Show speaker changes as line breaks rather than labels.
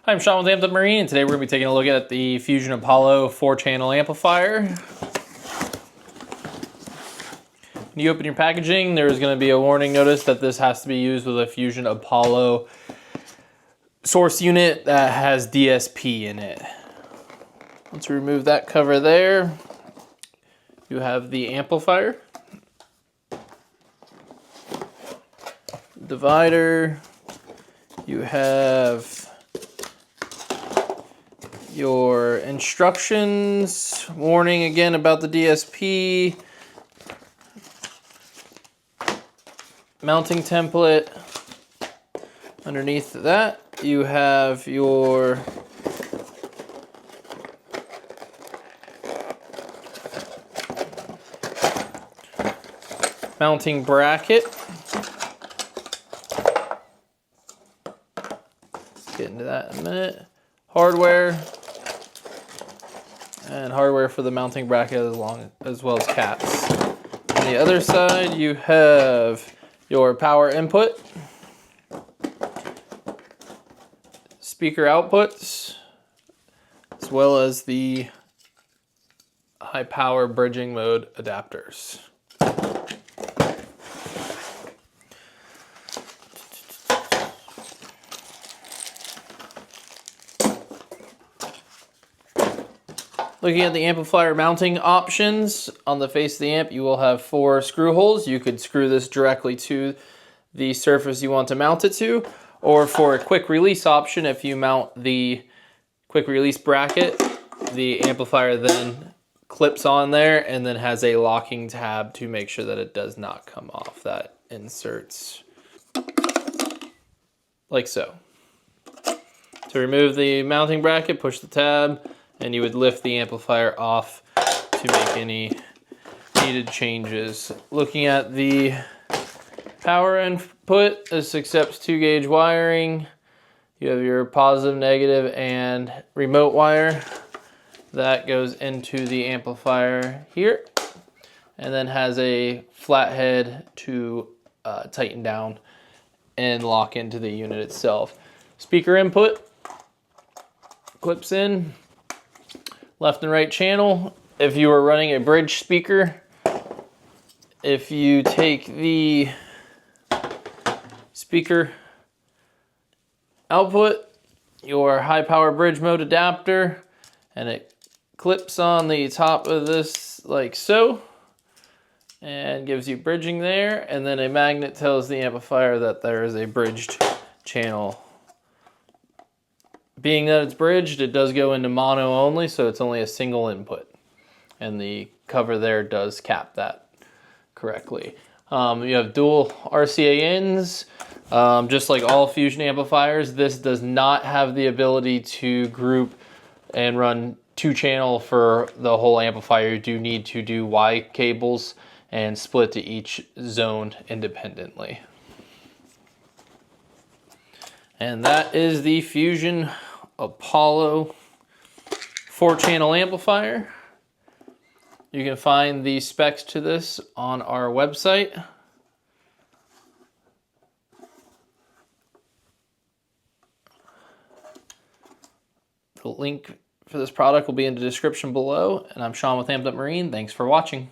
Hi, I'm Sean with Amped Up Marine, and today we're going to be taking a look at the Fusion Apollo 4-channel amplifier. When you open your packaging, there's going to be a warning notice that this has to be used with a Fusion Apollo source unit that has DSP in it. Once we remove that cover there, you have the amplifier, divider, you have your instructions, warning again about the DSP, mounting template. Underneath that, you have your mounting bracket. Get into that in a minute. Hardware. And hardware for the mounting bracket as well as caps. On the other side, you have your power input, speaker outputs, as well as the high power bridging mode adapters. Looking at the amplifier mounting options, on the face of the amp you will have 4 screw holes. You could screw this directly to the surface you want to mount it to, or for a quick release option, if you mount the quick release bracket, the amplifier then clips on there and then has a locking tab to make sure that it does not come off. That inserts like so. To remove the mounting bracket, push the tab, and you would lift the amplifier off to make any needed changes. Looking at the power input, this accepts 2-gauge wiring. You have your positive, negative, and remote wire. That goes into the amplifier here, and then has a flathead to tighten down and lock into the unit itself. Speaker input clips in. Left and right channel. If you are running a bridge speaker, if you take the speaker output, your high power bridge mode adapter, and it clips on the top of this like so, and gives you bridging there, and then a magnet tells the amplifier that there is a bridged channel. Being that it's bridged, it does go into mono only, so it's only a single input. And the cover there does cap that correctly. You have dual RCA ins. Just like all Fusion amplifiers, this does not have the ability to group and run 2-channel for the whole amplifier. You do need to do Y cables and split to each zone independently. And that is the Fusion Apollo 4-channel amplifier. You can find the specs to this on our website. The link for this product will be in the description below, and I'm Sean with Amped Up Marine. Thanks for watching.